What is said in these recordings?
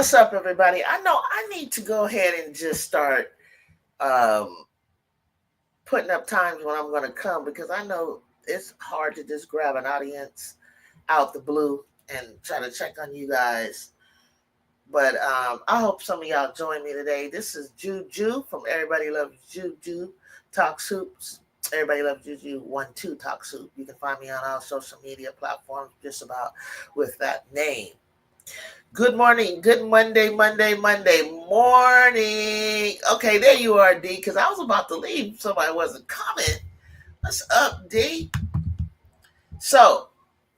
What's up, everybody? I know I need to go ahead and just start um, putting up times when I'm going to come because I know it's hard to just grab an audience out the blue and try to check on you guys. But I hope some of y'all join me today. This is Juju from Everybody Loves Juju Talk Soups. Everybody Loves Juju 1-2 Talk Soup. You can find me on all social media platforms just about with that name. Good morning. Good Monday morning. Okay, there you are, D, because I was about to leave. Somebody wasn't coming. What's up, D? So,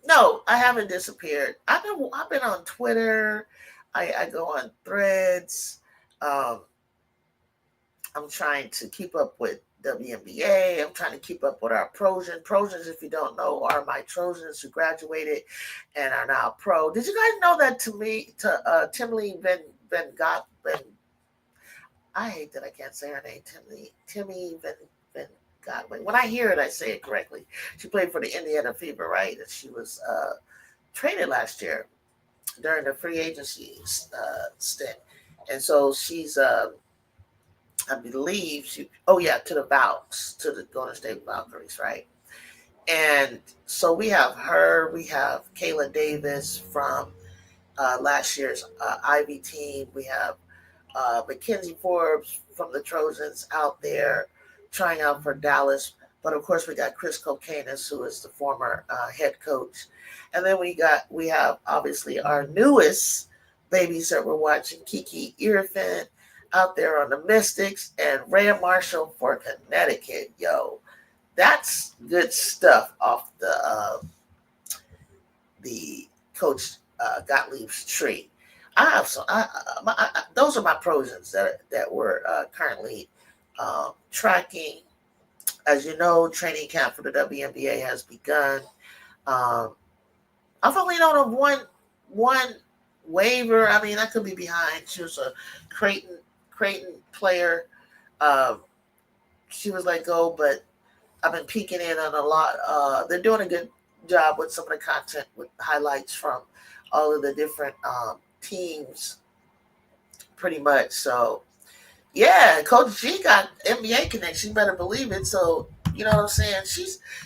no, I haven't disappeared. I've been on Twitter. I go on Threads. I'm trying to keep up with WNBA. I'm trying to keep up with our Projans. Projans, if you don't know, are my Trojans who graduated and are now pro. Did you guys know that Timmy Van Gogh? I hate that I can't say her name. Timmy Van Godwin. When I hear it, I say it correctly. She played for the Indiana Fever, right? And she was traded last year during the free agency stint. And so she's I believe to the Valks, to the Golden State Valkyries, right? And so we have her, we have Kayla Davis from last year's Ivy team. We have Mackenzie Forbes from the Trojans out there trying out for Dallas. But of course, we got Chris Kokanis, who is the former head coach. And then we have obviously our newest babies that we're watching, Kiki Irfin, out there on the Mystics, and Rhea Marshall for Connecticut. Yo, that's good stuff off the Coach Gottlieb's tree. I have some. Those are my Projans that we're currently tracking. As you know, training camp for the WNBA has begun. I've only known of one waiver. I mean, I could be behind. She was a Creighton player. She was let go, but I've been peeking in on a lot. They're doing a good job with some of the content with highlights from all of the different teams, pretty much. So, yeah, Coach G got NBA connection. You better believe it. So, you know what I'm saying?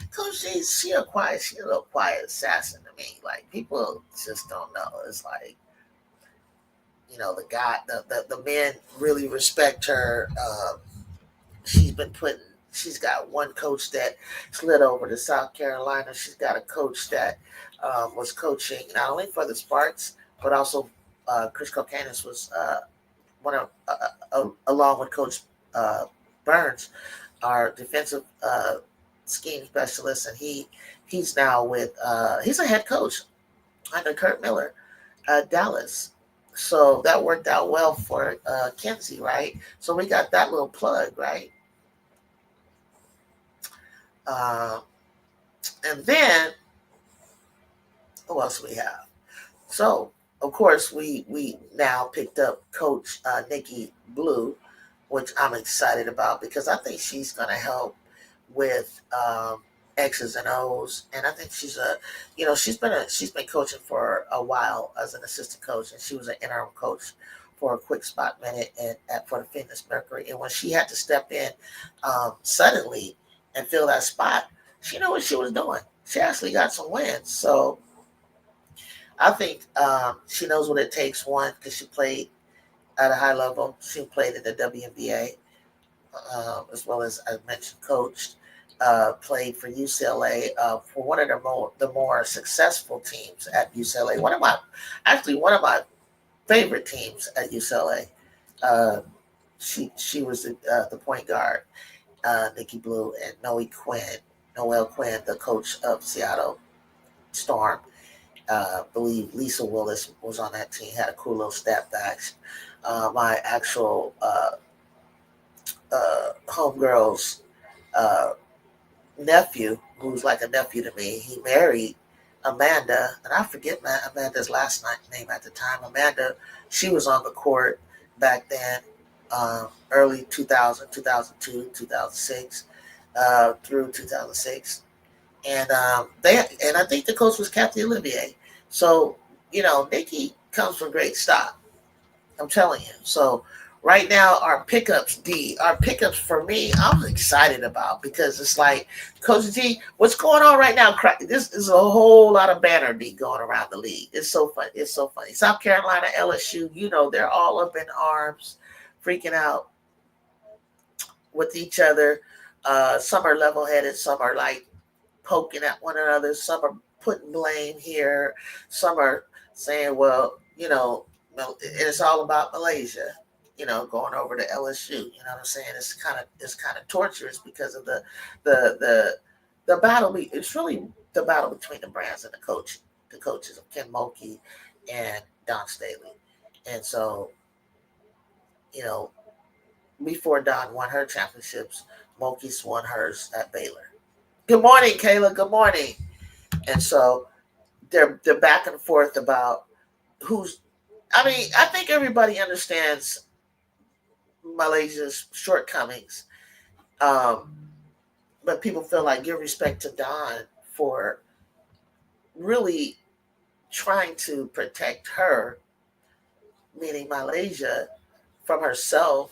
Coach G. She's a little quiet assassin to me. Like, people just don't know. It's like, you know, the men really respect her. She's got one coach that slid over to South Carolina. She's got a coach that was coaching not only for the Sparks, but also Chris Kokanis was one of, along with Coach Burns, our defensive scheme specialist, and he's now with he's a head coach under Kurt Miller at Dallas. So that worked out well for Kenzie, right? So we got that little plug, right? And then, who else we have? So, of course, we now picked up Coach Nikki Blue, which I'm excited about because I think she's going to help with X's and O's, and I think she's been coaching for a while as an assistant coach, and she was an interim coach for a quick spot minute for the Fitness Mercury. And when she had to step in suddenly and fill that spot, she knew what she was doing. She actually got some wins, so I think she knows what it takes. One, because she played at a high level. She played in the WNBA, as well as I mentioned, coached. Played for UCLA for one of the more successful teams at UCLA. One of my favorite teams at UCLA. Uh, she was the point guard, Nikki Blue, and Noel Quinn, the coach of Seattle Storm. Believe Lisa Willis was on that team. Had a cool little step backs. My actual homegirl's uh, nephew, who's like a nephew to me, he married Amanda, and I forget Amanda's last name at the time. Amanda, she was on the court back then, early 2000, 2002, 2006, through 2006. And I think the coach was Kathy Olivier. So, Nikki comes from great stock. I'm telling you. So right now our pickups for me, I'm excited about because it's like, Coach D, what's going on right now? This is a whole lot of banner D going around the league. It's so fun. It's so funny. South Carolina, LSU, they're all up in arms, freaking out with each other. Some are level headed, some are like poking at one another, some are putting blame here, some are saying, well, it's all about Malaysia, going over to LSU. You know what I'm saying? It's kind of torturous because of the battle. It's really the battle between the brands and the coaches of Ken Mulkey and Don Staley. And so, you know, before Don won her championships, Mulkey's won hers at Baylor. Good morning, Kayla. Good morning. And so they're back and forth about who's. I mean, I think everybody understands Malaysia's shortcomings, um, but people feel like give respect to Don for really trying to protect her, meaning Malaysia, from herself.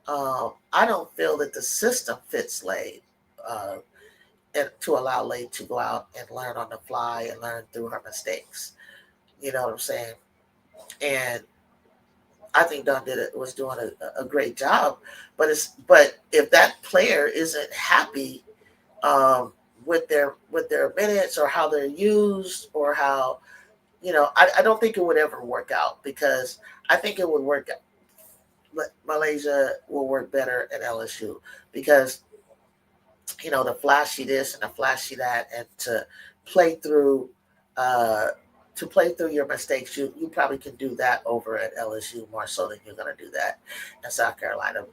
I don't feel that the system fits Lay, uh, and to allow Lay to go out and learn on the fly and learn through her mistakes. You know what I'm saying? And I think Don was doing a great job, but if that player isn't happy, um, with their minutes or how they're used or how, I don't think it would ever work out because I think it would work. Malaysia will work better at LSU because the flashy this and the flashy that, and play through uh, to play through your mistakes. You probably can do that over at LSU more so than you're going to do that in South Carolina.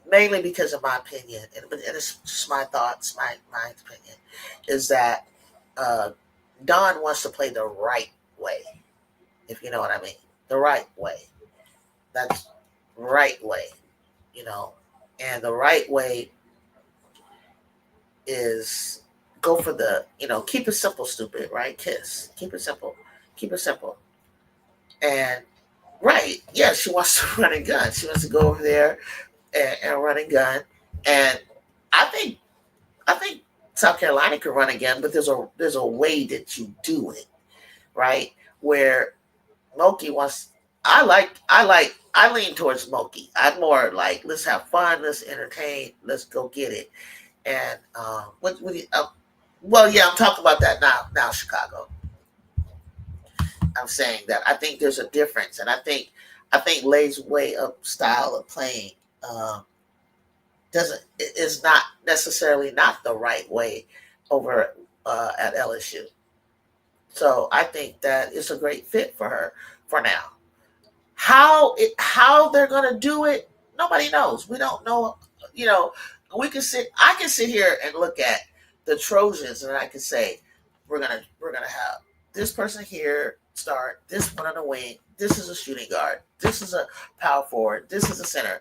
Mainly because of my opinion, and it's just my thoughts, my opinion, is that uh, Don wants to play the right way, if you know what I mean. The right way. That's right way, you know. And the right way is go for keep it simple, stupid, right? Kiss. Keep it simple. Keep it simple. And right, yeah, she wants to run and gun. She wants to go over there and run and gun. And I think I think South Carolina can run again, but there's a way that you do it, right? Where Moki wants. I lean towards Moki. I'm more like let's have fun, let's entertain, let's go get it. And well, yeah, I'm talking about that now, Chicago. I'm saying that I think there's a difference, and I think Lay's way of style of playing um, doesn't is not necessarily not the right way over at LSU. So I think that it's a great fit for her for now. How they're gonna do it, nobody knows. We don't know. You know, I can sit here and look at the Trojans, and I can say we're gonna have this person here start, this one on the wing, this is a shooting guard, this is a power forward, this is a center,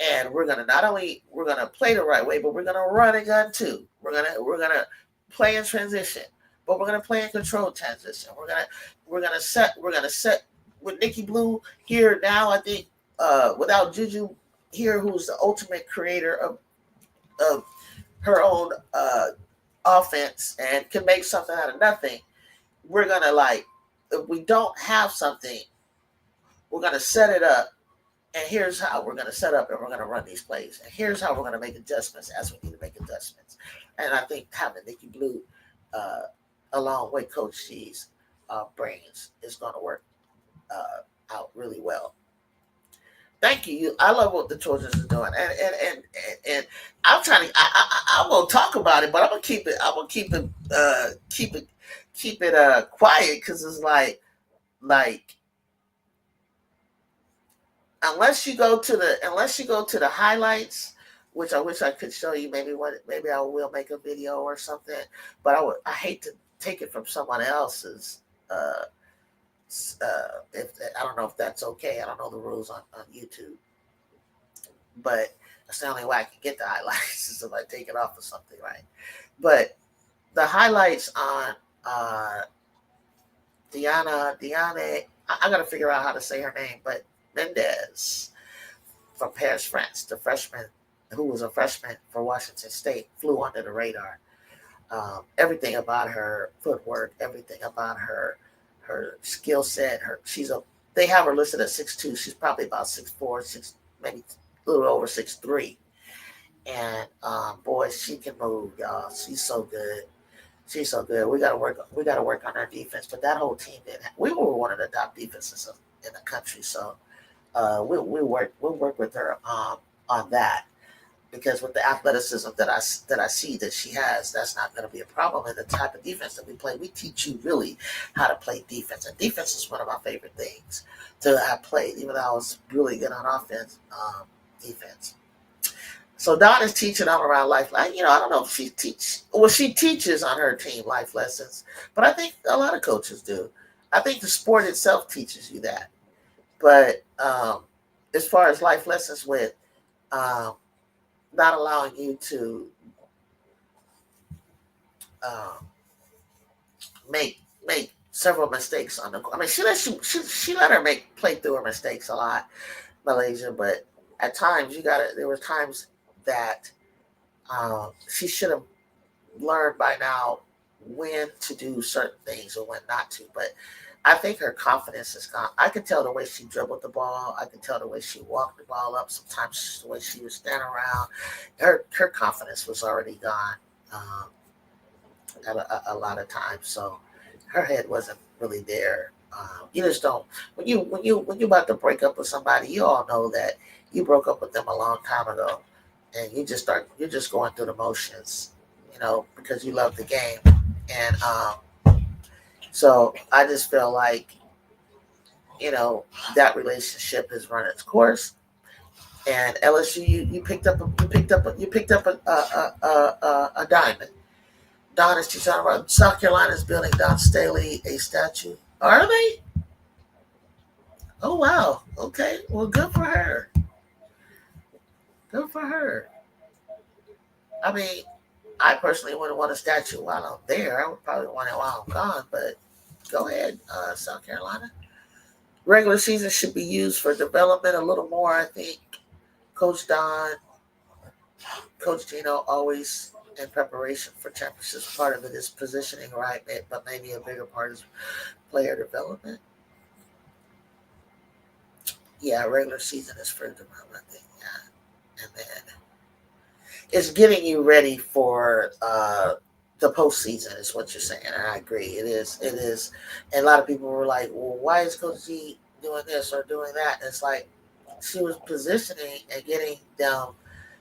and we're gonna not only we're gonna play the right way, but we're gonna run a gun too. We're gonna play in transition, but we're gonna play in controlled transition. We're gonna set with Nikki Blue here now. I think without Juju here, who's the ultimate creator of her own offense and can make something out of nothing. We're gonna like if we don't have something, we're gonna set it up, and here's how we're going to set up and we're going to run these plays. And here's how we're going to make adjustments as we need to make adjustments. And I think having Nikki Blue uh, along with Coach C's brains is going to work out really well. Thank you. I love what the Trojans are doing, and I'm trying to. I'm gonna talk about it, but I'm gonna keep it. I'm gonna keep it quiet because it's like unless you go to the highlights, which I wish I could show you. Maybe I will make a video or something. But I hate to take it from someone else's. If I don't know if that's okay. I don't know the rules on YouTube, but that's the only way I can get the highlights is if I take it off of something, right? But the highlights on uh, Diana, I got to figure out how to say her name, but Mendez from Paris, France, the freshman who was a freshman for Washington State, flew under the radar. Everything about her footwork, everything about her skill set, they have her listed at 6'2". She's probably about 6'4", maybe a little over 6'3". And boy, she can move, y'all. She's so good. She's so good. We gotta work on our defense. But that whole team did. We were one of the top defenses in the country. So we'll work with her on that, because with the athleticism that I see that she has, that's not going to be a problem. And the type of defense that we play, we teach you really how to play defense. And defense is one of my favorite things to have played, even though I was really good on offense, defense. So Dawn is teaching all around life. I don't know if she teaches on her team life lessons, but I think a lot of coaches do. I think the sport itself teaches you that. But as far as life lessons with um, not allowing you to um, make several mistakes on the court. I mean, she let her play through her mistakes a lot, Malaysia. But at times there were times that she should have learned by now when to do certain things or when not to. But I think her confidence is gone. I could tell the way she dribbled the ball. I could tell the way she walked the ball up. Sometimes the way she was standing around. Her confidence was already gone um, a lot of times. So her head wasn't really there. You just don't when you about to break up with somebody, you all know that you broke up with them a long time ago, and you're just going through the motions, because you love the game, and so I just feel like you know that relationship has run its course. And LSU, you picked up a diamond. Don is talking about South Carolina is building Don Staley a statue. Are they? Oh wow. Okay. Well, good for her. Good for her. I mean, I personally wouldn't want a statue while I'm there. I would probably want it while I'm gone. But go ahead, South Carolina. Regular season should be used for development a little more. I think Coach Don, Coach Gino always in preparation for championships. Part of it is positioning, right? But maybe a bigger part is player development. Yeah, regular season is for development. I think, yeah, and then it's getting you ready for the postseason. Is what you're saying, and I agree. It is. It is. And a lot of people were like, "Well, why is Coach G doing this or doing that?" And it's like she was positioning and getting them.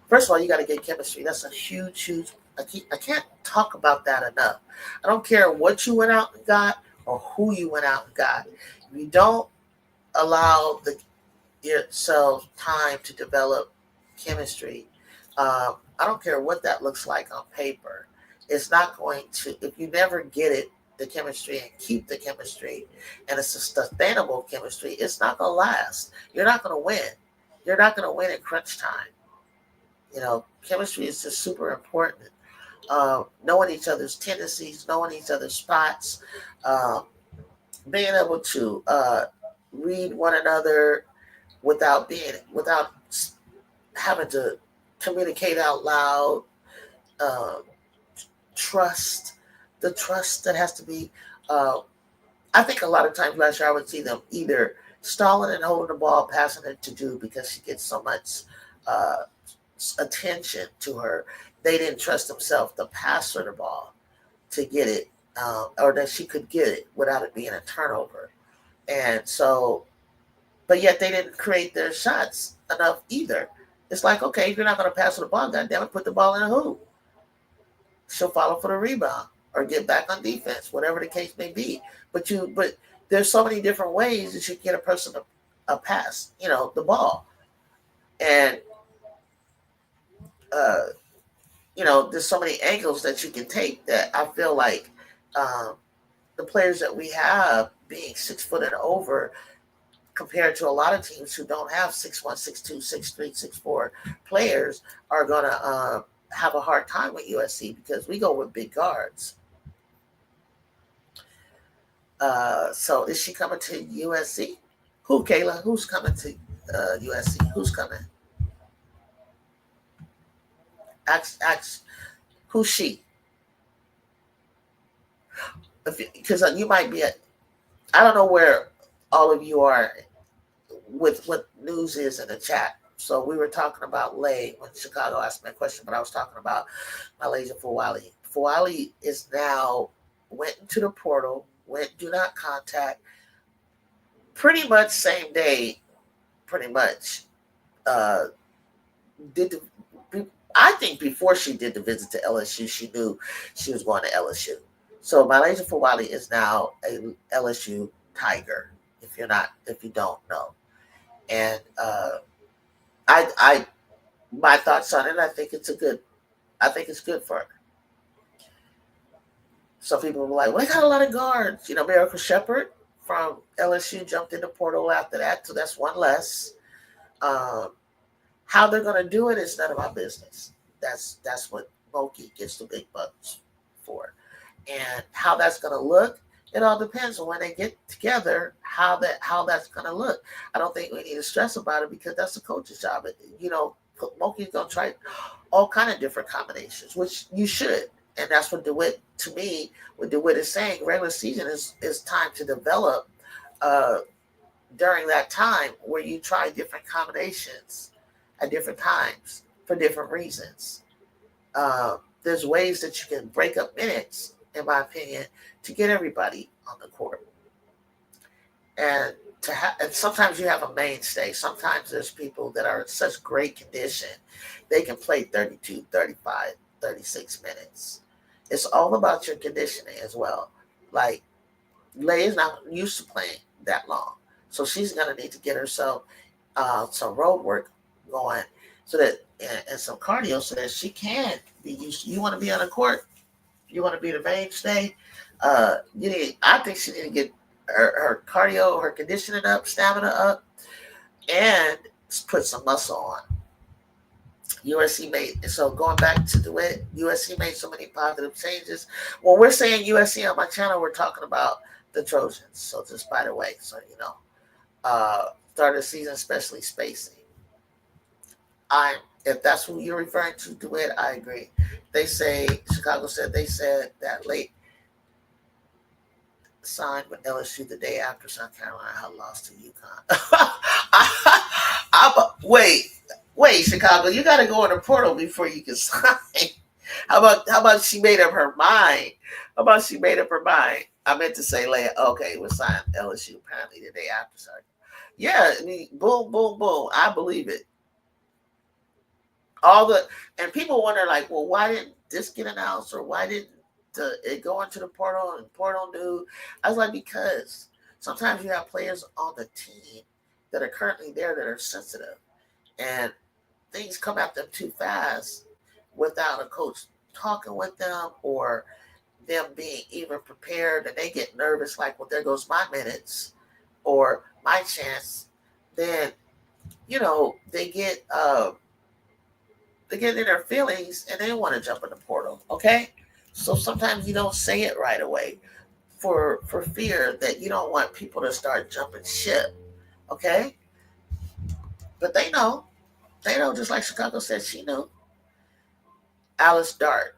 First of all, you got to get chemistry. That's a huge, huge. I can't talk about that enough. I don't care what you went out and got or who you went out and got. If you don't allow yourself time to develop chemistry, I don't care what that looks like on paper. It's not going to, if you never get it, the chemistry and keep the chemistry, and it's a sustainable chemistry, it's not going to last. You're not going to win. You're not going to win in crunch time. Chemistry is just super important. Knowing each other's tendencies, knowing each other's spots, uh, being able to read one another without having to communicate out loud. Uh, trust, the trust that has to be. Uh, I think a lot of times last year I would see them either stalling and holding the ball, passing it to Drew because she gets so much uh, attention to her. They didn't trust themselves to pass her the ball to get it, or that she could get it without it being a turnover. And so but yet they didn't create their shots enough either. It's like, okay, if you're not going to pass the ball, goddamn it, put the ball in the hoop. She'll follow for the rebound or get back on defense, whatever the case may be. But there's so many different ways that you can get a person a pass, the ball, and uh, there's so many angles that you can take that I feel like um, the players that we have being 6 foot and over compared to a lot of teams who don't have 6'1", 6'2", 6'3", 6'4" players are going to have a hard time with USC because we go with big guards. So is she coming to USC? Who, Kayla? Who's coming to USC? Who's coming? Ask, who's she? Because you might be I don't know where all of you are with what news is in the chat. So we were talking about Lay when Chicago asked me a question, but I was talking about Malaysia Fawali. Fawali is now went into the portal, went do not contact, pretty much same day, pretty much. Did the, I think before she did the visit to LSU, she knew she was going to LSU. So Malaysia Fawali is now a LSU Tiger. If you don't know, and I my thoughts on it. I think it's good for her. Some people were like, well, they got a lot of guards. Miracle Shepherd from LSU jumped in the portal after that, so that's one less. How they're going to do it is none of my business. That's what Moki gets the big bucks for. And how that's going to look, it all depends on when they get together, how that's going to look. I don't think we need to stress about it because that's the coach's job. Moki's going to try all kind of different combinations, which you should. And that's what DeWitt, to me, what DeWitt is saying, regular season is time to develop during that time where you try different combinations at different times for different reasons. There's ways that you can break up minutes, in my opinion, to get everybody on the court. And and sometimes you have a mainstay. Sometimes there's people that are in such great condition, they can play 32, 35, 36 minutes. It's all about your conditioning as well. Like, Lay is not used to playing that long. So she's going to need to get herself some road work going so that and some cardio so that she can be used to. You want to be on the court, you want to be the mainstay. I think she need to get her cardio, her conditioning up, stamina up, and put some muscle on. USC made, so going back to DeWitt, USC made so many positive changes. When we're saying USC on my channel, we're talking about the Trojans. So just by the way, so start of the season, especially spacing. If that's who you're referring to, DeWitt, I agree. Chicago said that Late signed with LSU the day after South Carolina had lost to UConn. Wait, Chicago, you got to go in the portal before you can sign. How about she made up her mind? I meant to say, okay, we'll sign LSU apparently the day after. Sorry. Yeah, I mean, boom, boom, boom. I believe it. And people wonder, like, well, why didn't this get announced, or why didn't it go into the portal and portal knew? I was like, because sometimes you have players on the team that are currently there that are sensitive, and things come at them too fast without a coach talking with them or them being even prepared, and they get nervous, like, well, there goes my minutes or my chance. Then they get in their feelings and they want to jump in the portal. Okay, so sometimes you don't say it right away for fear that you don't want people to start jumping ship. Okay, but they know, just like Chicago said, she knew. Alice Dart.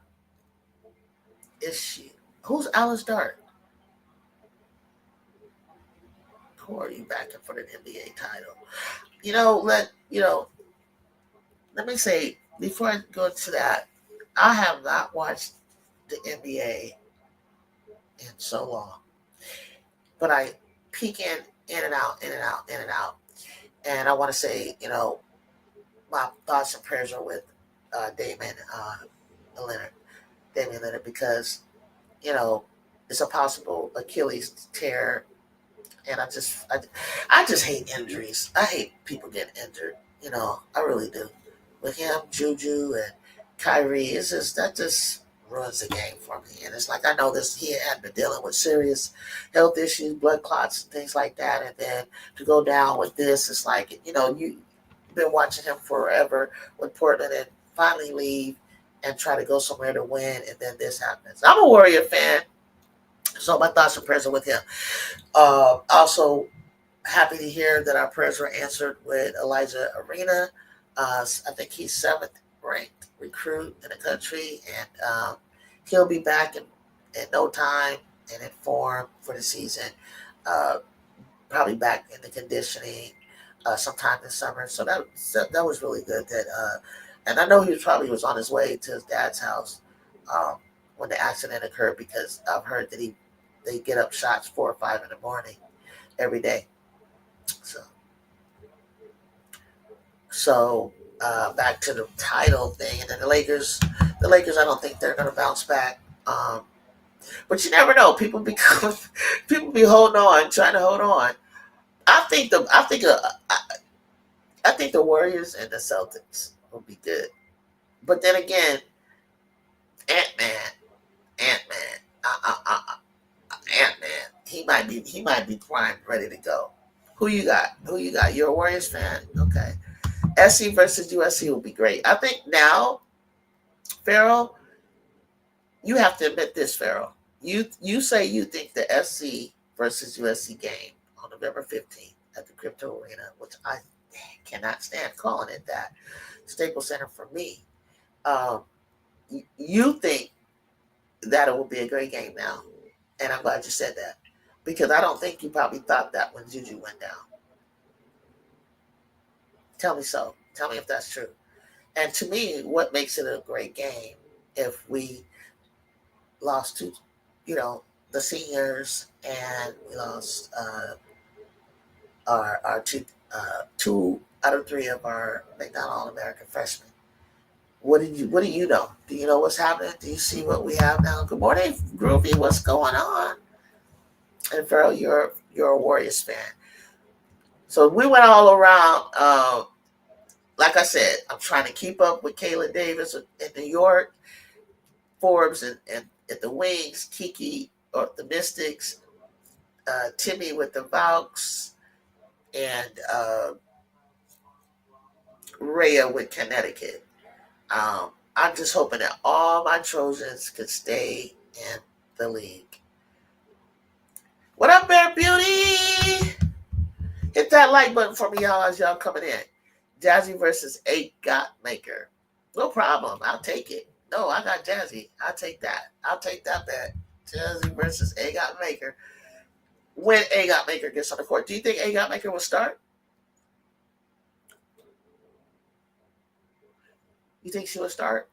Who's Alice Dart? Who are you backing for the NBA title? Let me say, before I go to that, I have not watched the NBA in so long, but I peek in and out, in and out, in and out. And I want to say, my thoughts and prayers are with Damon Leonard, Damian Leonard, because you know it's a possible Achilles tear, and I just hate injuries. I hate people getting injured. I really do. With him, Juju, and Kyrie, that just ruins the game for me. And it's like I know this he had been dealing with serious health issues, blood clots, and things like that, and then to go down with this, it's like you've been watching him forever with Portland, and finally leave and try to go somewhere to win, and then this happens. I'm a Warrior fan, so my thoughts and prayers are with him. Also, happy to hear that our prayers were answered with Elijah Arena. I think he's seventh ranked recruit in the country, and he'll be back in no time and in form for the season. Uh, Probably back in the conditioning sometime this summer. So that was really good. And I know he was on his way to his dad's house when the accident occurred, because I've heard that they get up shots 4 or 5 in the morning every day. So back to the title thing, and then the Lakers. The Lakers, I don't think they're going to bounce back. But you never know. People be holding on, trying to hold on. I think the I think I think the Warriors and the Celtics will be good. But then again, Ant Man, Ant Man, Ant Man, he might be primed, ready to go. Who you got? Who you got? You're a Warriors fan, okay? SC versus USC will be great. I think now, Farrell, you have to admit this, Farrell. You say you think the SC versus USC game on November 15th at the Crypto Arena, which I cannot stand calling it that, Staples Center for me. Um, you think that it will be a great game now, and I'm glad you said that, because I don't think you probably thought that when Juju went down. Tell me so. Tell me if that's true. And to me, what makes it a great game if we lost two, the seniors, and we lost our two out of three of our McDonald All-American freshmen. What do you know? Do you know what's happening? Do you see what we have now? Good morning, Groovy. What's going on? And Farrell, you're a Warriors fan. So we went all around. Like I said, I'm trying to keep up with Kayla Davis in New York, Forbes, and at the Wings, Kiki or the Mystics, Timmy with the Vaux, and Rhea with Connecticut. I'm just hoping that all my Trojans could stay in the league. What up, Bear Beauty? Hit that like button for me, y'all, as y'all coming in. Jazzy versus A Got Maker. No problem. I'll take it. No, I got Jazzy. I'll take that. I'll take that bet. Jazzy versus A Got Maker. When A Got Maker gets on the court, do you think A Got Maker will start? You think she will start?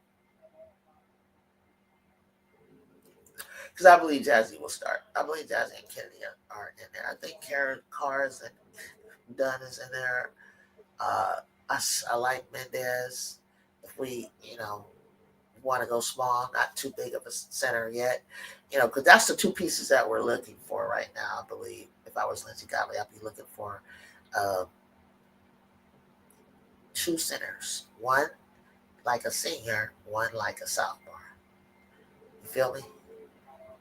Because I believe Jazzy will start. I believe Jazzy and Kennedy are in there. I think Karen Carr's and Dunn is in there. I like Mendez. If we, want to go small, not too big of a center yet, because that's the two pieces that we're looking for right now. I believe if I was Lindsey Godley, I'd be looking for two centers, one like a senior, one like a sophomore. You feel me?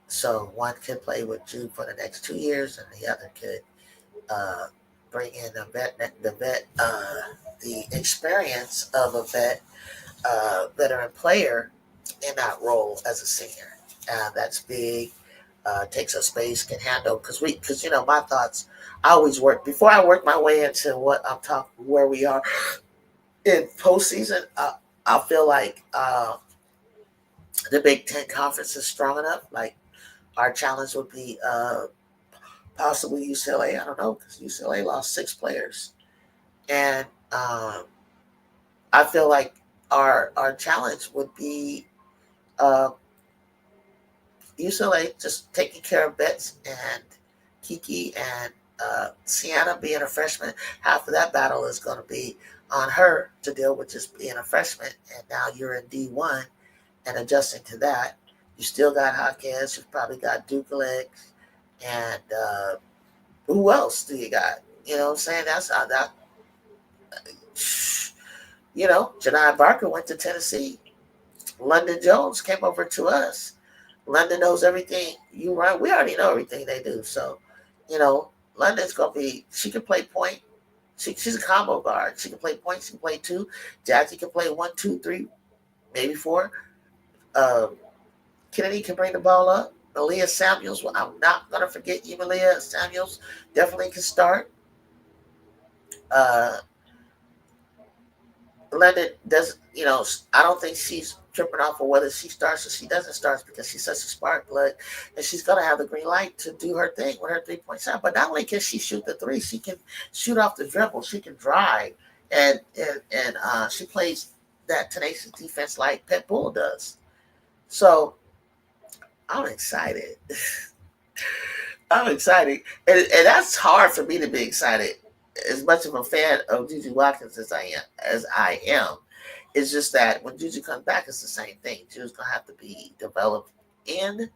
So one could play with Jude for the next 2 years, and the other could bring in the experience of a veteran player in that role as a senior. That's big. Takes up space, can handle, because my thoughts. I always work before I work my way into what I'm talking, where we are in postseason. I feel like the Big Ten conference is strong enough. Like our challenge would be possibly UCLA. I don't know, because UCLA lost 6 players, and I feel like our challenge would be UCLA just taking care of Betts and Kiki and Sienna being a freshman, half of that battle is going to be on her to deal with just being a freshman. And now you're in D1 and adjusting to that. You still got Hawkins. You've probably got Dukeleg. And who else do you got? You know what I'm saying? That's how that, Janai Barker went to Tennessee. London Jones came over to us. London knows everything you run. We already know everything they do. So, London's going to be, she can play point. She's a combo guard. She can play point. She can play two. Jackie can play 1, 2, 3, maybe 4. Kennedy can bring the ball up. Malia Samuels, well, I'm not going to forget you, Malia Samuels. Definitely can start. London does, I don't think she's tripping off of whether she starts or she doesn't start because she's such a spark plug, and she's going to have the green light to do her thing with her 3-point shot. But not only can she shoot the three, she can shoot off the dribble. She can drive, and she plays that tenacious defense like Pet Bull does. So I'm excited. I'm excited, and that's hard for me to be excited. As much of a fan of Juju Watkins as I am, it's just that when Juju comes back, it's the same thing. Juju's gonna have to be developed into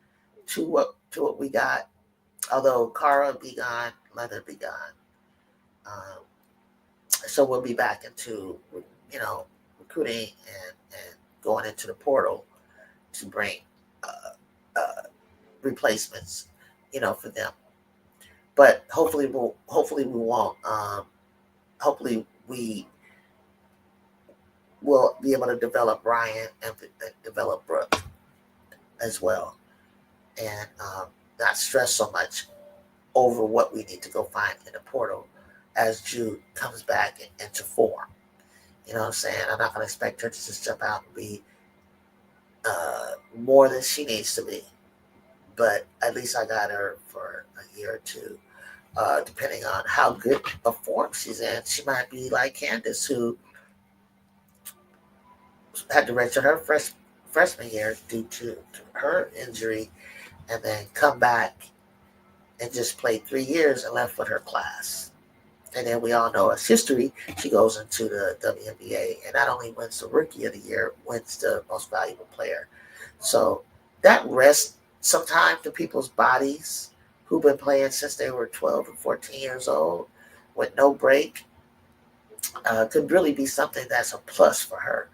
what we got. Although Kara be gone, Leonard be gone, so we'll be back into recruiting and going into the portal to bring replacements, for them. But hopefully we won't. Hopefully we will be able to develop Ryan and develop Brooke as well, and not stress so much over what we need to go find in the portal as Jude comes back into form. You know what I'm saying? I'm not going to expect her to just jump out and be more than she needs to be. But at least I got her for a year or two. Depending on how good a form she's in. She might be like Candace, who had to redshirt her freshman year due to her injury, and then come back and just play 3 years and left with her class. And then we all know as history, she goes into the WNBA and not only wins the Rookie of the Year, wins the Most Valuable Player. So that rests sometimes to people's bodies who've been playing since they were 12 and 14 years old with no break, could really be something that's a plus for her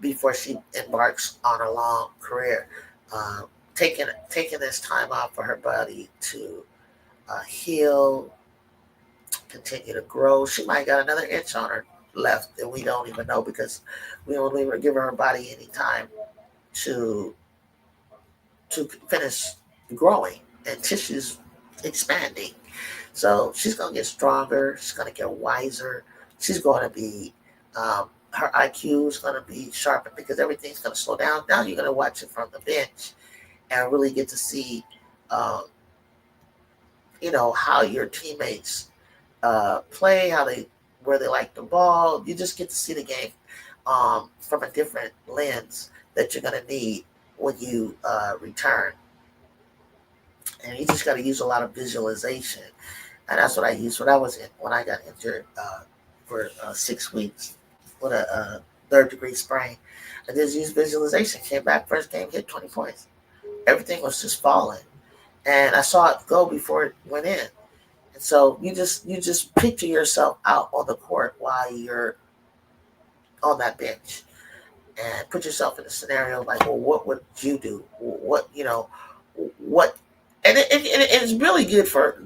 before she embarks on a long career. Taking this time off for her body to heal, continue to grow. She might got another inch on her left and we don't even know because we don't even give her body any time to finish growing and tissues expanding. So she's going to get stronger. She's going to get wiser. She's going to be, her IQ is going to be sharpened because everything's going to slow down. Now you're going to watch it from the bench and really get to see, how your teammates play, where they like the ball. You just get to see the game from a different lens that you're going to need when you return. And you just got to use a lot of visualization. And that's what I used when I got injured for 6 weeks with a third-degree sprain. I just used visualization. Came back, first game, hit 20 points. Everything was just falling. And I saw it go before it went in. And so you just picture yourself out on the court while you're on that bench. And put yourself in a scenario like, well, what would you do? What. And it's really good for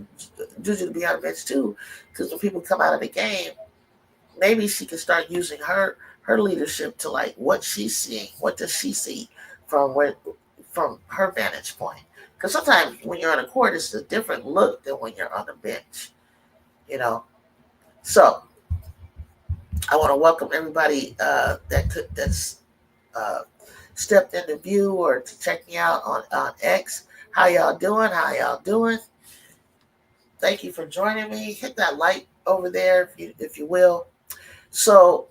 Juju to be on the bench too, because when people come out of the game, maybe she can start using her leadership to like what she's seeing. What does she see from her vantage point? Because sometimes when you're on the court, it's a different look than when you're on the bench. So I want to welcome everybody that's stepped into view or to check me out on X. How y'all doing? Thank you for joining me. Hit that like over there if you will. So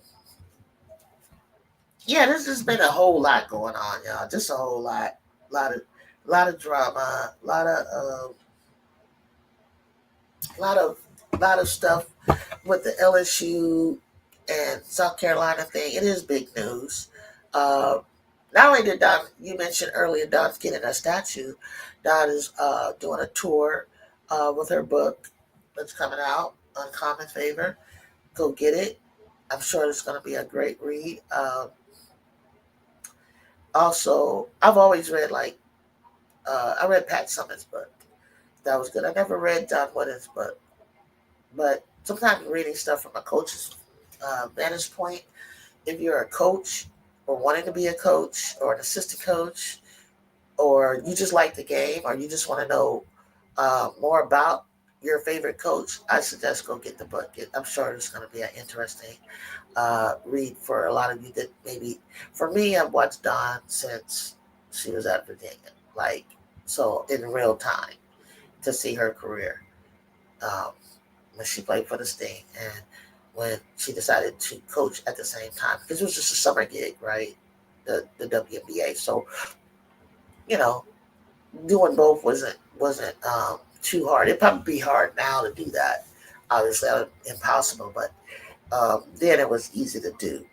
yeah, this has been a whole lot going on, y'all. Just a whole lot of drama, a lot of a lot of stuff with the LSU and South Carolina thing. It is big news. Uh, Not only did Don, you mentioned earlier, Don's getting a statue. Don is doing a tour with her book that's coming out, Uncommon Favor. Go get it. I'm sure it's going to be a great read. Also, I've always read I read Pat Summitt's book. That was good. I never read Don Wooden's book, but sometimes reading stuff from a coach's vantage point, if you're a coach or wanting to be a coach or an assistant coach, or you just like the game, or you just want to know more about your favorite coach, I suggest go get the book. I'm sure it's going to be an interesting read for a lot of you that maybe. For me, I've watched Dawn since she was at Virginia, like so in real time to see her career um, when she played for the Sting and when she decided to coach at the same time because it was just a summer gig, right? The WNBA. So you know, doing both wasn't too hard. It'd probably be hard now to do that. Obviously, that was impossible, but then it was easy to do.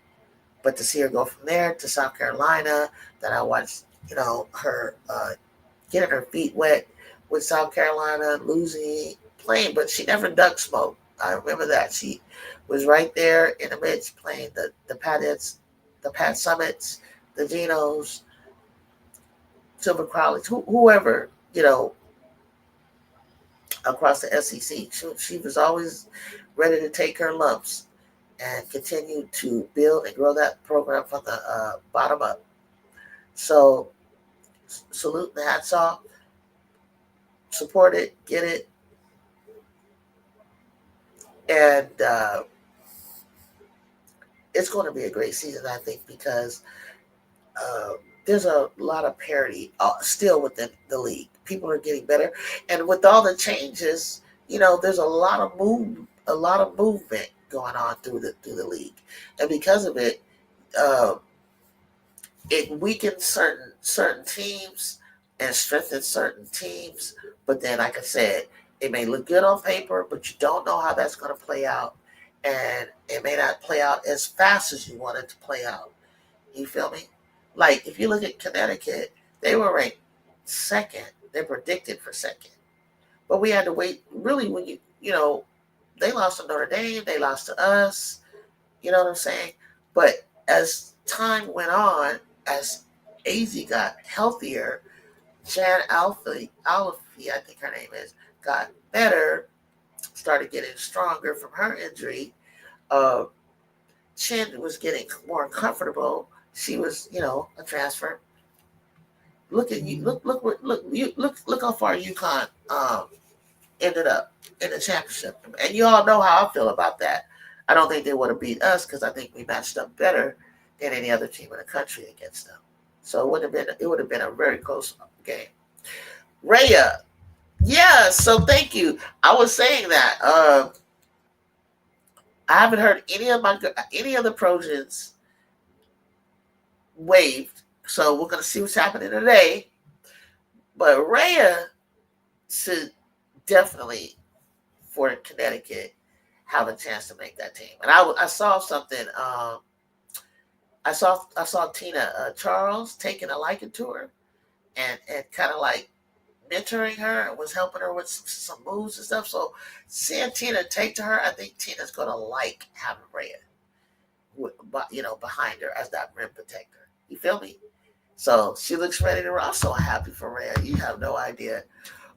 But to see her go from there to South Carolina, then I watched, her getting her feet wet with South Carolina, losing, playing, but she never ducked smoke. I remember that. She was right there in the midst playing the Pat Summits, the Genos, Silver Crowleys, whoever, across the SEC. She was always ready to take her lumps and continue to build and grow that program from the bottom up. So, salute and hats off. Support it, get it, and it's going to be a great season, I think, because uh, there's a lot of parity still within the league. People are getting better, and with all the changes, there's a lot of movement going on through the league, and because of it, uh, it weakens certain teams and strengthens certain teams. But then, like I said, it may look good on paper, but you don't know how that's going to play out, and it may not play out as fast as you want it to play out. You feel me? Like if you look at Connecticut, they were ranked second. They're predicted for second, but we had to wait. Really, when they lost to Notre Dame, they lost to us. You know what I'm saying? But as time went on, as AZ got healthier, Jan Alfie, I think her name is, got better, started getting stronger from her injury. Uh, Chin was getting more comfortable. She was, a transfer. Look at you. Look how far UConn ended up in the championship. And you all know how I feel about that. I don't think they would have beat us because I think we matched up better than any other team in the country against them. So it would have been a very close game. Raya, yeah. So thank you. I was saying that I haven't heard any of the Projans waved. So we're gonna see what's happening today. But Raya should definitely for Connecticut have a chance to make that team. And I saw something. I saw Tina Charles taking a liking to her and kind of like mentoring her and was helping her with some moves and stuff. So seeing Tina take to her, I think Tina's gonna like having Rhea, behind her as that rim protector. You feel me? So she looks ready to rock. I'm so happy for Rhea. You have no idea.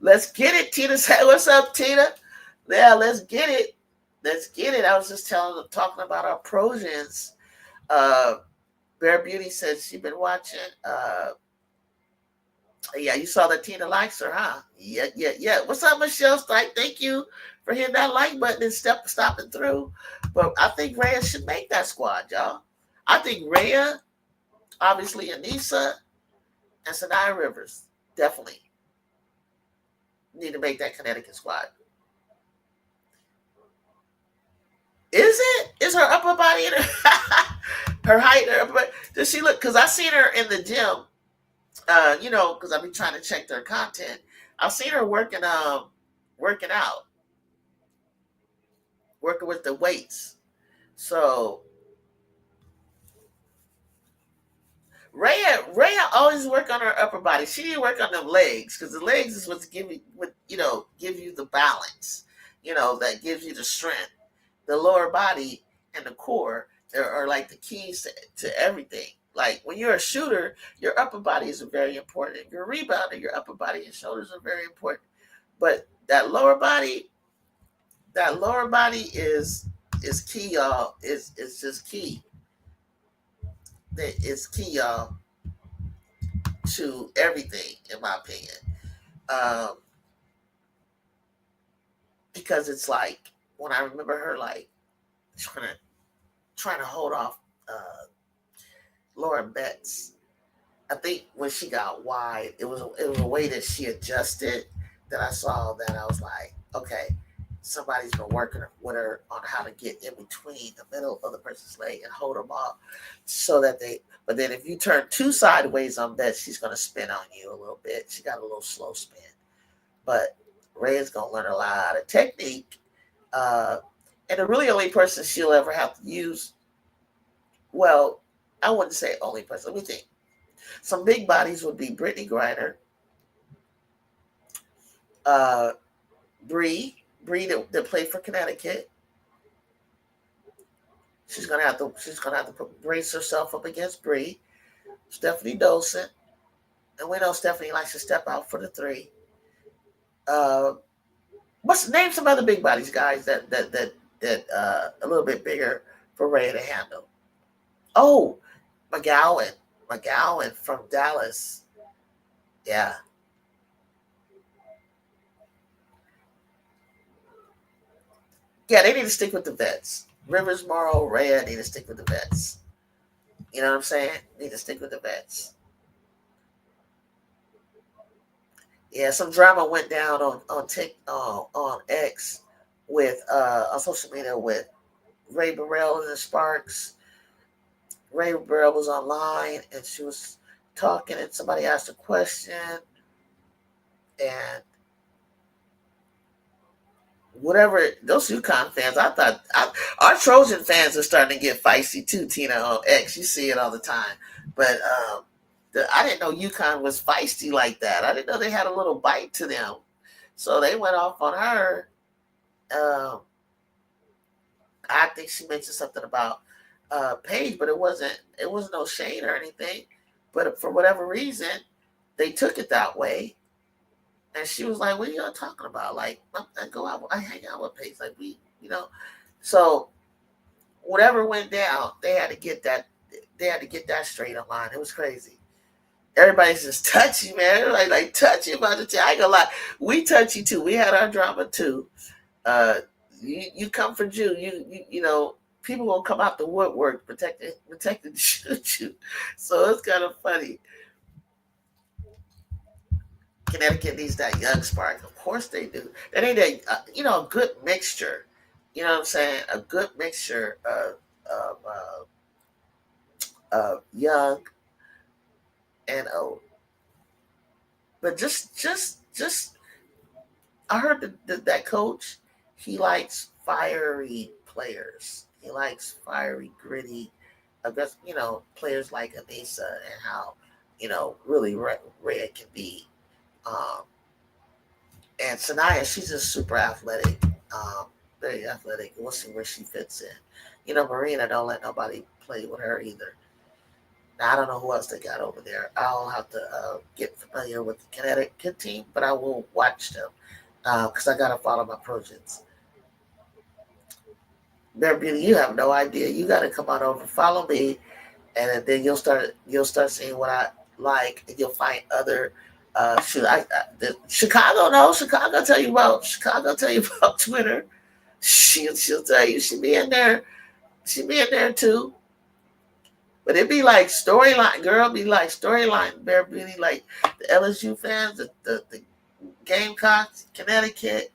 Let's get it, Tina. Say what's up, Tina? Yeah, let's get it. Let's get it. I was just talking about our Projans. Uh, Bear Beauty says she's been watching. Yeah, you saw that Tina likes her, huh? Yeah, yeah, yeah. What's up, Michelle Stipe? Thank you for hitting that like button and stopping through. But I think Rhea should make that squad, y'all. I think Rhea, obviously Anissa, and Sanaya Rivers definitely need to make that Connecticut squad. Is it? Is her upper body in her height? Her upper body? Does she look? Because I seen her in the gym. Because I've been trying to check their content. I've seen her working out. working with the weights. So Rhea always work on her upper body. She didn't work on them legs because the legs is what's give you what give you the balance. That gives you the strength. The lower body and the core are like the keys to everything. Like when you're a shooter, your upper body is very important. You're a rebounder, your upper body and shoulders are very important. But that lower body is key, y'all. It's just key. It's key, y'all, to everything, in my opinion. Um, because it's like when I remember her like trying to hold off Lauren Betts. I think when she got wide, it was a way that she adjusted that I saw that I was like, okay, somebody's been working with her on how to get in between the middle of the person's leg and hold them off so that they. But then if you turn two sideways on Betts, she's going to spin on you a little bit. She got a little slow spin, but Ray is going to learn a lot of technique. Uh, and the really only person she'll ever have to use, well, I wouldn't say only person. Let me think. Some big bodies would be Brittany Griner, uh, Bree that played for Connecticut. She's gonna have to brace herself up against Bree. Stephanie Dolson, and we know Stephanie likes to step out for the three. Uh, what's name some other big bodies, guys, that a little bit bigger for Ray to handle. Oh, McGowan from Dallas. Yeah, yeah, they need to stick with the vets. Rivers, Morrow, Rhea need to stick with the vets. You know what I'm saying? Need to stick with the vets. Yeah, some drama went down on X with on social media with Ray Burrell and the Sparks. Ray Burrell was online and she was talking and somebody asked a question and whatever those UConn fans, our Trojan fans are starting to get feisty too. Tina on X, you see it all the time, but I didn't know UConn was feisty like that. I didn't know they had a little bite to them, so they went off on her. Um, I think she mentioned something about Paige, but it was no shade or anything. But for whatever reason, they took it that way, and she was like, "What are you talking about? Like, I go out, I hang out with Paige, like we. So whatever went down, they had to get that straight on line. It was crazy. Everybody's just touchy, man. Everybody like touchy about the team. I ain't gonna lie, we touchy too. We had our drama too. Uh, you come for Jew, people gonna come out the woodwork protecting shoot you. So it's kind of funny. Connecticut needs that young spark. Of course they do. They need a good mixture. You know what I'm saying? A good mixture of young and old. But just I heard that coach, he likes fiery players. He likes fiery, gritty, I guess, players like Anissa and how, really red can be. Um, and Sanaya, she's just super athletic, very athletic. We'll see where she fits in. Marina, don't let nobody play with her either. Now, I don't know who else they got over there. I'll have to get familiar with the Connecticut team, but I will watch them because I got to follow my Projans. Bear Beauty, you have no idea. You got to come on over, follow me, and then you'll start seeing what I like, and you'll find other. Chicago, no, Chicago. Tell you about Twitter. She'll tell you she be in there. She be in there too. But it be like storyline, girl. Be like storyline, Bear Beauty, like the LSU fans, the Gamecocks, Connecticut.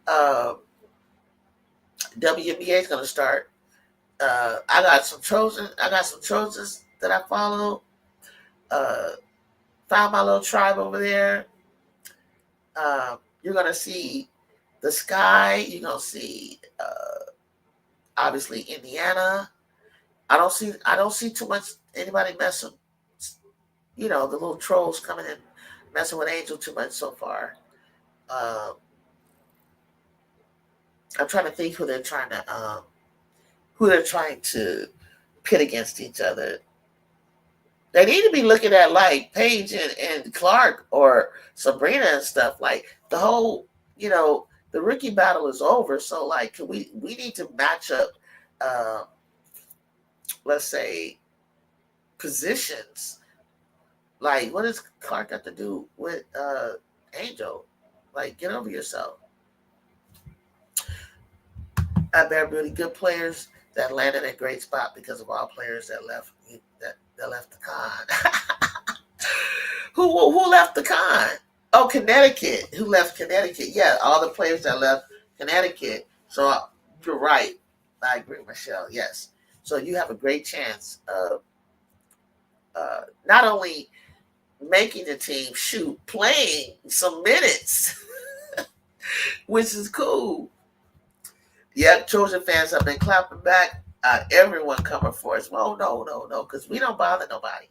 Uh, WNBA is gonna start. I got some Trojan. I got some Trojans that I follow. Uh, Found my little tribe over there. You're gonna see the sky. You're gonna see. Obviously, Indiana. I don't see too much anybody messing. The little trolls coming in messing with Angel too much so far. Uh, I'm trying to think who they're trying to pit against each other. They need to be looking at like Paige and Clark or Sabrina and stuff. Like the whole, the rookie battle is over. So like, we need to match up, uh, let's say, positions. Like, what does Clark got to do with Angel? Like, get over yourself. I bear really good players that landed in a great spot because of all players that left that left the con. Who left the con? Oh, Connecticut. Who left Connecticut? Yeah, all the players that left Connecticut. So you're right. I agree, Michelle. Yes. So you have a great chance of not only making the team, playing some minutes, which is cool. Yep, Trojan fans have been clapping back. Everyone coming for us. Well, no, because we don't bother nobody.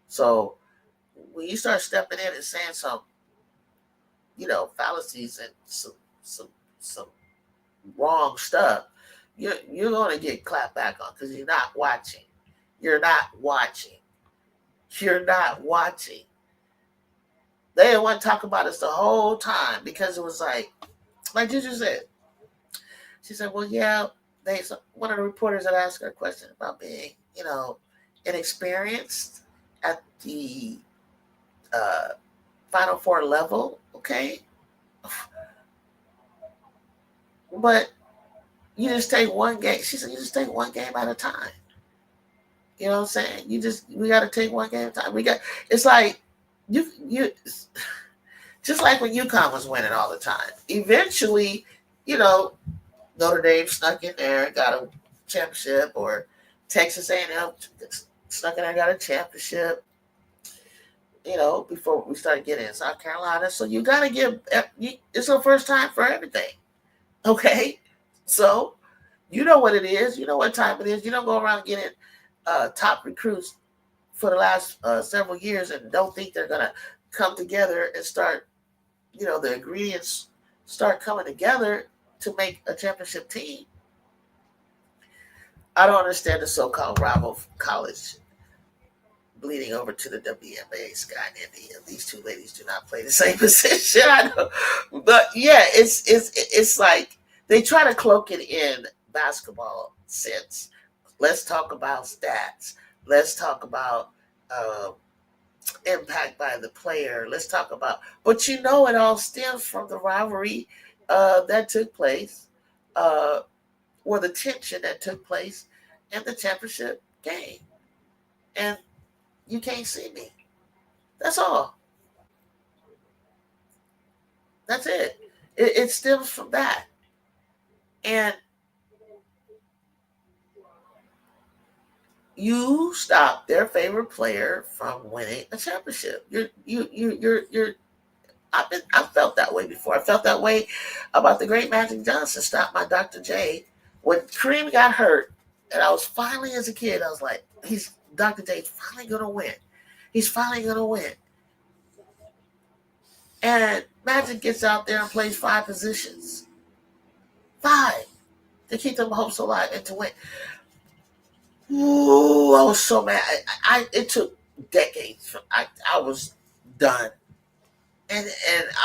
So when you start stepping in and saying some, fallacies and some wrong stuff, you're going to get clapped back on because you're not watching. You're not watching. You're not watching. They didn't want to talk about us the whole time because it was like Juju said. She said, well, yeah, one of the reporters had asked her a question about being, inexperienced at the Final Four level, okay? But you just take one game. She said, you just take one game at a time. You know what I'm saying? We got to take one game at a time. It's like, you just like when UConn was winning all the time. Eventually, Notre Dame snuck in there and got a championship, or Texas A&M snuck in there and got a championship, before we started getting in South Carolina. So you got to give, it's the first time for everything, okay? So you know what it is. You know what time it is. You don't go around getting top recruits for the last several years and don't think they're going to come together and start, the ingredients start coming together to make a championship team. I don't understand the so-called rival college bleeding over to the WNBA. Sky and India. These two ladies do not play the same position. I know, but yeah, it's like they try to cloak it in basketball sense. Let's talk about stats. Let's talk about impact by the player. Let's talk about, but it all stems from the rivalry that took place, or the tension that took place in the championship game. And you can't see me. That's all. That's it. It stems from that. And you stop their favorite player from winning a championship. I felt that way before. I felt that way about the great Magic Johnson. Stopped my Dr. J when Kareem got hurt, and I was finally, as a kid, I was like, Dr. J's finally gonna win. He's finally gonna win. And Magic gets out there and plays 5 positions. 5 to keep them hopes alive and to win. Ooh, I was so mad. It took decades. I was done. And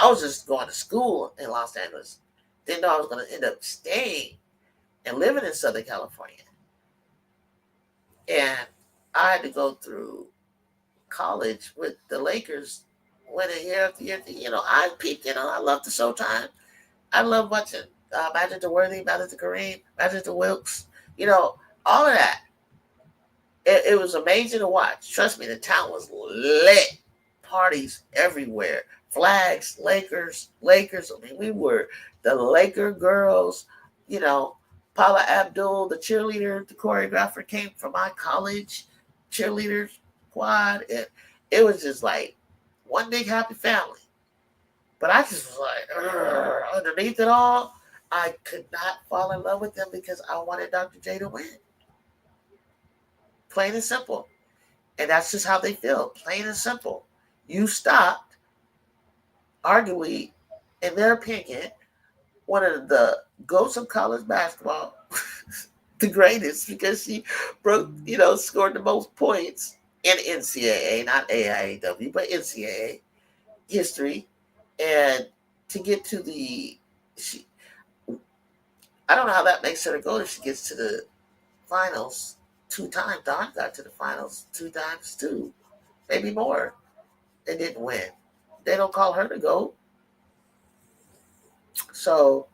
I was just going to school in Los Angeles. Didn't know I was going to end up staying and living in Southern California. And I had to go through college with the Lakers winning year after year. I peaked, I love the Showtime. I love watching Magic the Worthy, Magic the Kareem, Magic the Wilkes, all of that. It was amazing to watch. Trust me, the town was lit. Parties everywhere. Flags, Lakers. I mean, we were the Laker girls. Paula Abdul, the cheerleader, the choreographer, came from my college cheerleader squad. It was just like one big happy family. But I just was like, underneath it all, I could not fall in love with them because I wanted Dr. J to win. Plain and simple. And that's just how they feel. Plain and simple. You stopped, arguably, in their opinion, one of the ghosts of college basketball, the greatest, because she broke, scored the most points in NCAA, not AIAW, but NCAA history. And to get to she, I don't know how that makes her go if she gets to the finals 2 times. Don got to the finals 2 times too, maybe more. They didn't win. They don't call her to go. So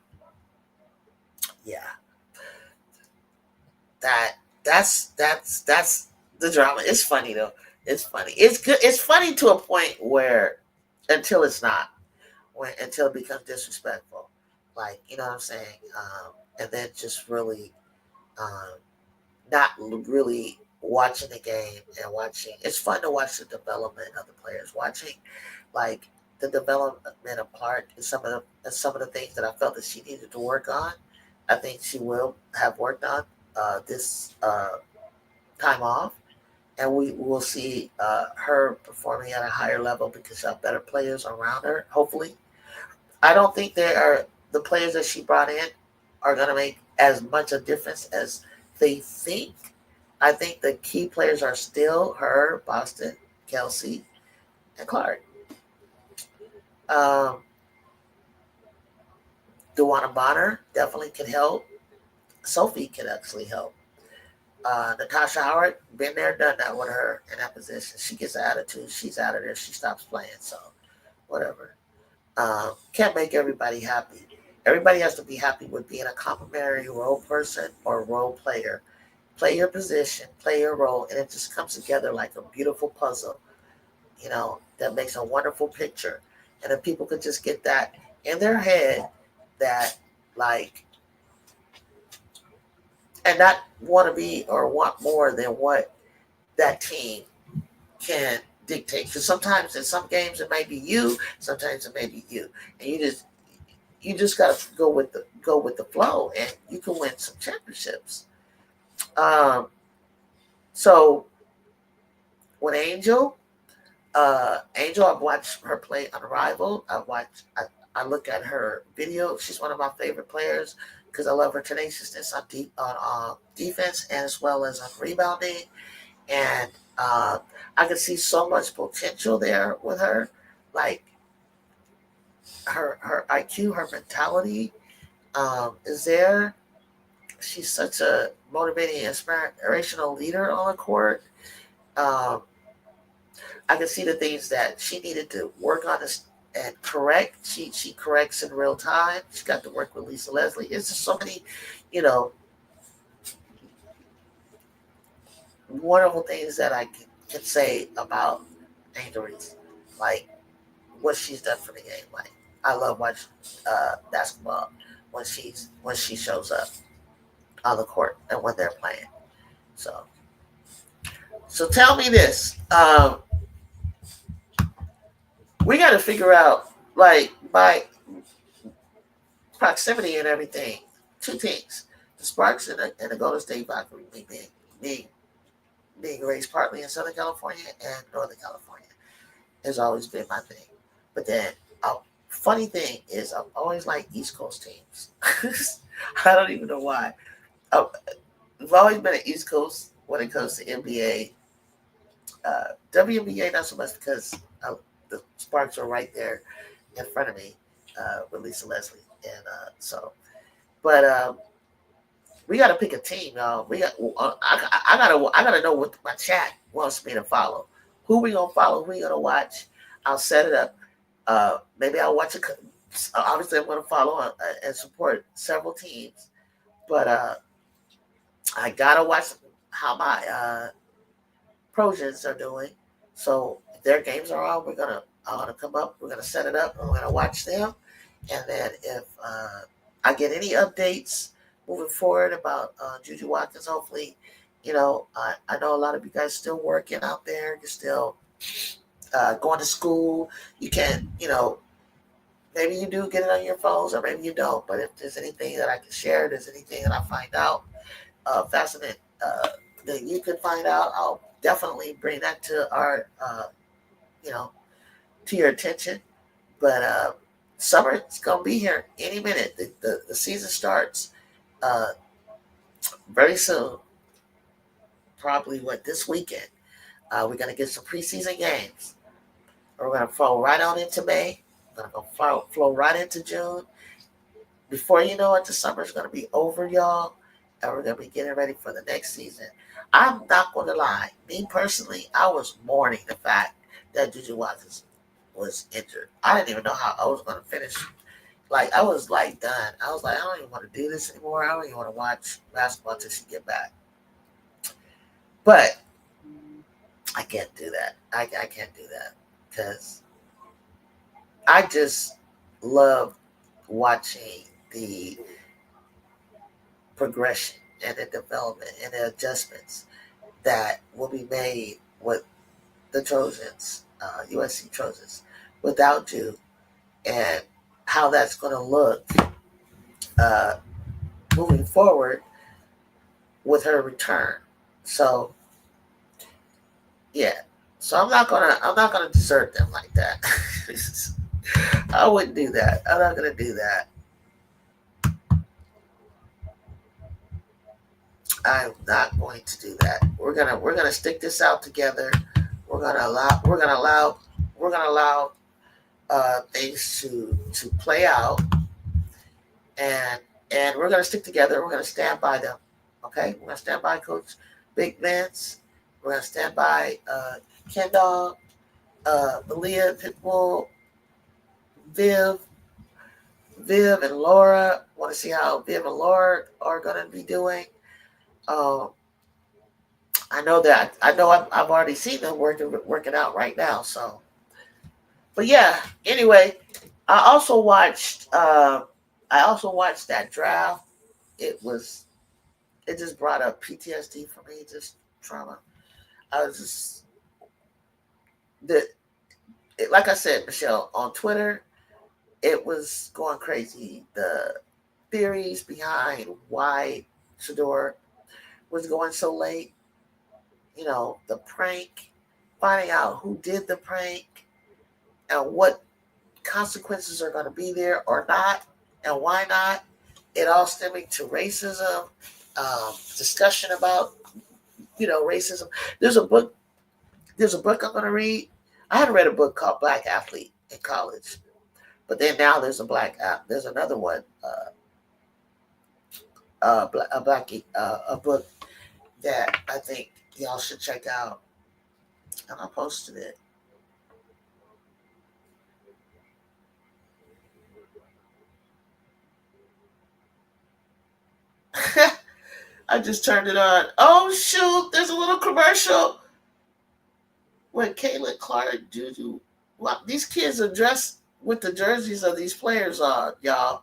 yeah, that's the drama. It's funny though. It's funny. It's good. It's funny to a point where until it's not, until it becomes disrespectful. Like, you know what I'm saying? And then just really um, not really watching the game and watching. It's fun to watch the development of the players. Watching like the development of Clark and some of the things that I felt that she needed to work on. I think she will have worked on this time off, and we will see her performing at a higher level because she'll have better players around her. Hopefully, I don't think the players that she brought in are going to make as much a difference as they think. I think the key players are still her, Boston, Kelsey, and Clark. Um, Dewana Bonner definitely can help. Sophie can actually help. Natasha Howard, been there, done that with her in that position. She gets an attitude. She's out of there. She stops playing. So, whatever. Can't make everybody happy. Everybody has to be happy with being a complimentary role person or role player. Play your position, play your role, and it just comes together like a beautiful puzzle, that makes a wonderful picture. And if people could just get that in their head, that like, and not want to be or want more than what that team can dictate. Because sometimes in some games it might be you, sometimes it may be you, and you just got to go with the flow, and you can win some championships. Um, so when Angel, I've watched her play Unrivaled. I look at her video. She's one of my favorite players because I love her tenaciousness on defense and as well as on rebounding. And I can see so much potential there with her, like her IQ, her mentality is there. She's such a motivating, inspirational leader on the court. Um, I can see the things that she needed to work on and correct. She corrects in real time. She got to work with Lisa Leslie. It's just so many, you know, wonderful things that I can say about Angel Reese. Like what she's done for the game. Like I love watching basketball when she shows up on the court and when they're playing. So tell me this. We got to figure out like by proximity and everything. Two things: the Sparks and the Golden State Valkyrie being being raised partly in Southern California and Northern California has always been my thing. But then, a funny thing is, I've always liked East Coast teams. I don't even know why. I've always been an East Coast when it comes to NBA. WNBA not so much because the Sparks are right there in front of me with Lisa Leslie, and but we got to pick a team, y'all. We got. I gotta know what my chat wants me to follow. Who we gonna follow? Who we gonna watch? I'll set it up. Maybe I'll watch it. Obviously, I'm gonna follow and support several teams, but I gotta watch how my Projans are doing. So if their games are on, I'm gonna come up. We're gonna set it up. And we're gonna watch them, and then if I get any updates moving forward about Juju Watkins, hopefully, I know a lot of you guys still working out there. You're still going to school. You can, Maybe you do get it on your phones, or maybe you don't. But if there's anything that I can share, there's anything that I find out fascinating that you can find out, I'll definitely bring that to our, you know, to your attention. But summer is gonna be here any minute. The season starts uh, very soon. Probably what this weekend. We're gonna get some preseason games. We're gonna flow right on into May. We're gonna flow right into June. Before you know it, the summer's gonna be over, y'all, and we're gonna be getting ready for the next season. I'm not gonna lie. Me personally, I was mourning the fact that Juju Watkins was injured. I didn't even know how I was gonna finish. Like I was like done. I was like, I don't even want to do this anymore. I don't even want to watch basketball until she get back. But I can't do that. I can't do that because I just love watching the progression and the development and the adjustments that will be made with the Trojans, USC Trojans, without you, and how that's going to look uh, moving forward with her return. So yeah, so I'm not gonna desert them like that. I wouldn't do that. I'm not gonna do that. I'm not going to do that. We're gonna stick this out together. We're gonna allow things to play out, and we're gonna stick together. We're gonna stand by them. Okay, we're gonna stand by Coach Big Vince. We're gonna stand by Ken Dog, Malia Pitbull, Viv, Viv and Laura. Want to see how Viv and Laura are gonna be doing. Um, I know that I've already seen them working out right now. So, but yeah. Anyway, I also watched. I also watched that draft. It was. It just brought up PTSD for me. Just trauma. I was just the. Like I said, Michelle, on Twitter, it was going crazy. The theories behind why Shador was going so late. The prank, finding out who did the prank, and what consequences are going to be there or not, and why not. It all stemming to racism, discussion about racism. There's a book. There's a book I'm going to read. I had read a book called Black Athlete in college, but then now there's there's another one, a book that I think y'all should check out, and I posted it. I just turned it on. Oh shoot! There's a little commercial when Caitlin Clark, Juju. Well, these kids are dressed with the jerseys of these players on, y'all.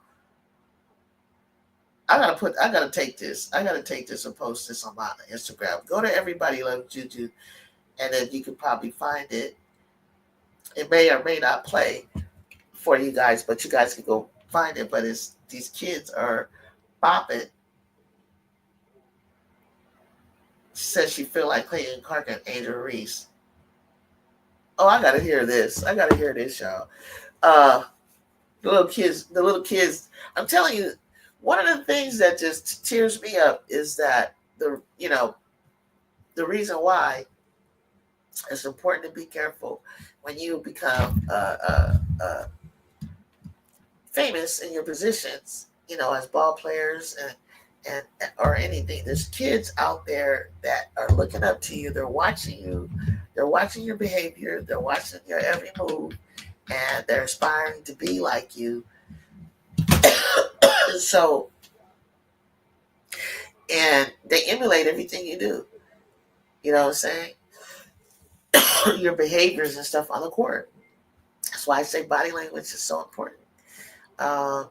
I gotta take this. I gotta take this and post this on my Instagram. Go to Everybody Loves Juju, and then you can probably find it. It may or may not play for you guys, but you guys can go find it. But it's these kids are bopping. Says she feel like playing Clark and Angel Reese. Oh, I gotta hear this. I gotta hear this, y'all. Uh, the little kids. I'm telling you, one of the things that just tears me up is that the reason why it's important to be careful when you become famous in your positions, as ball players and or anything. There's kids out there that are looking up to you. They're watching you. They're watching your behavior. They're watching your every move, and they're aspiring to be like you. So, and they emulate everything you do. You know what I'm saying? Your behaviors and stuff on the court. That's why I say body language is so important. Um,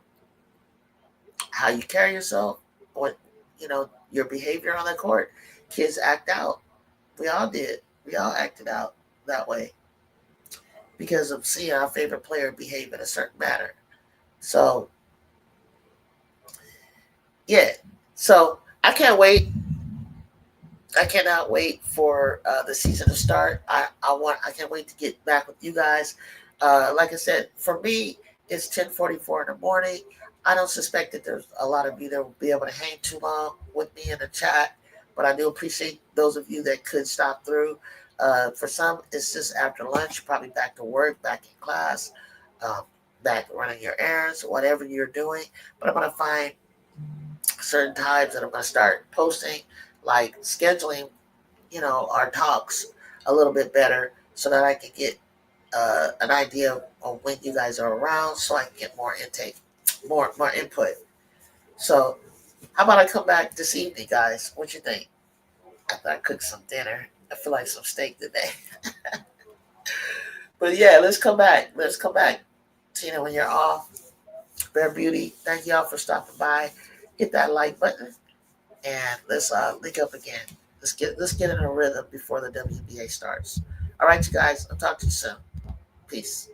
how you carry yourself, what your behavior on the court. Kids act out. We all did. We all acted out that way because of seeing our favorite player behave in a certain manner. So yeah, so I can't wait. I cannot wait for the season to start. I can't wait to get back with you guys. Like I said, for me, it's 10:44 in the morning. I don't suspect that there's a lot of you that will be able to hang too long with me in the chat, but I do appreciate those of you that could stop through. For some, it's just after lunch, probably back to work, back in class, um, back running your errands, whatever you're doing. But I'm going to find certain times that I'm going to start posting, like scheduling, our talks a little bit better so that I can get an idea of when you guys are around, so I can get more intake, more input. So, how about I come back this evening, guys? What you think? After I cook some dinner, I feel like some steak today. But yeah, let's come back. Let's come back. Tina, when you're off, Bear Beauty, thank y'all for stopping by. Hit that like button and let's link up again. Let's get in a rhythm before the WNBA starts. All right, you guys. I'll talk to you soon. Peace.